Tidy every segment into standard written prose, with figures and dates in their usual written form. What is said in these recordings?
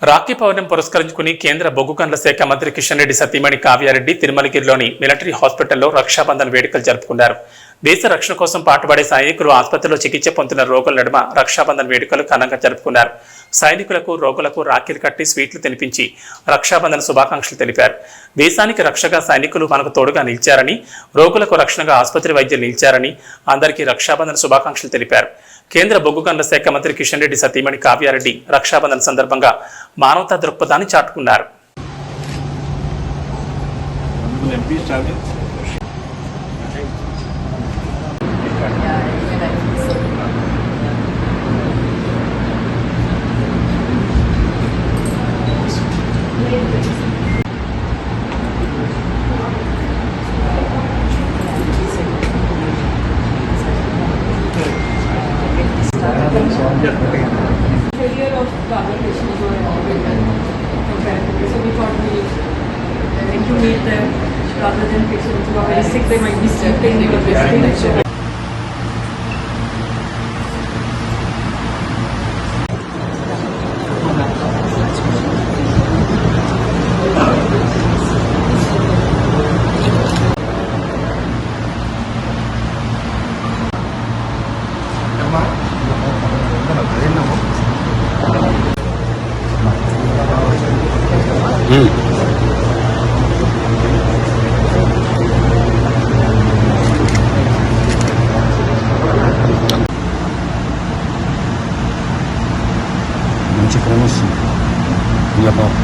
రాఖీ పౌర్ణమి పురస్కరించుకుని కేంద్ర బొగ్గు గనుల శాఖ మంత్రి కిషన్ రెడ్డి సతీమణి కావ్యారెడ్డి తిరుమలగిరిలోని మిలిటరీ హాస్పిటల్లో రక్షాబంధన్ వేడుకలు జరుపుకున్నారు. దేశ రక్షణ కోసం పాటుపడే సైనికులు ఆసుపత్రిలో చికిత్స పొందుతున్న రోగుల నడుమ రక్షాబంధన్ వేడుకలు ఘనంగా జరుపుకున్నారు. సైనికులకు రోగులకు రాఖీలు కట్టి స్వీట్లు తినిపించి రక్షాబంధన్ శుభాకాంక్షలు తెలిపారు. దేశానికి రక్షగా సైనికులు మనకు తోడుగా నిలిచారని, రోగులకు రక్షణగా ఆసుపత్రి వైద్యులు నిలిచారని అందరికీ రక్షాబంధన్ శుభాకాంక్షలు తెలిపారు. కేంద్ర బొగ్గు గనుల శాఖ మంత్రి కిషన్ రెడ్డి సతీమణి కావ్యారెడ్డి రక్షాబంధన్ సందర్భంగా మానవతా దృక్పథాన్ని చాటుకున్నారు. Failure of other patients who are already comparatively. So we thought we went to meet them rather than patients who are very sick. They might be sleeping because they're still. మంచి ప్రమోషన్ ఇలా బాబు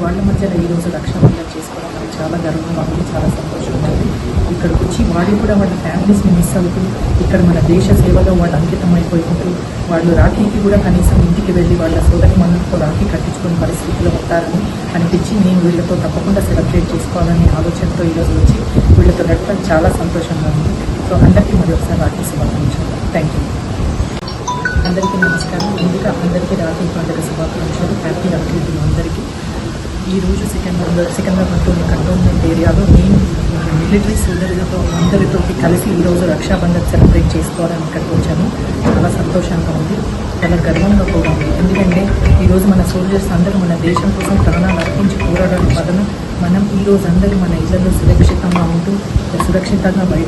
వాళ్ళ మధ్యలో ఈరోజు రక్షాబంధన్ చేసుకోవడం మనకి చాలా గర్వంగా ఉంది, చాలా సంతోషంగా ఉంది. ఇక్కడికి వచ్చి వాళ్ళు కూడా వాళ్ళ ఫ్యామిలీస్ని మిస్ అవుతూ ఇక్కడ మన దేశ సేవలో వాళ్ళు అంకితం అయిపోతుంటూ వాళ్ళు రాఖీకి కూడా కనీసం ఇంటికి వెళ్ళి వాళ్ళ సోదరి మనులతో రాఖీ కట్టించుకునే పరిస్థితిలో ఉంటారని అనిపించి నేను వీళ్ళతో తప్పకుండా సెలబ్రేట్ చేసుకోవాలనే ఆలోచనతో ఈరోజు వచ్చి వీళ్ళతో గడపడం చాలా సంతోషంగా ఉంది. సో అందరికీ మరి ఒకసారి రాఖీ శుభాకాంక్షలు. Thank you. అందరికీ నమస్కారం. ముందుగా అందరికీ రాఖీ పండుగ శుభాకాంక్షలు. హ్యాపీ రాఖీ అందరికీ. ఈరోజు సికింద్రాబాద్లోని కంటోన్మెంట్ ఏరియాలో నేను మిలిటరీ సోదరులతో అందరితో కలిసి ఈరోజు రక్షాబంధన్ సెలబ్రేట్ చేసుకోవాలని ఇక్కడికి వచ్చాను. చాలా సంతోషంగా ఉంది, చాలా గర్వంగా కూడా ఉంది. ఎందుకంటే ఈరోజు మన సోల్జర్స్ అందరూ మన దేశం కోసం ప్రాణాలు అర్పించి పోరాడడం వలన మనం ఈరోజు అందరూ మన ఇళ్లలో సురక్షితంగా ఉంటూ సురక్షితంగా బయట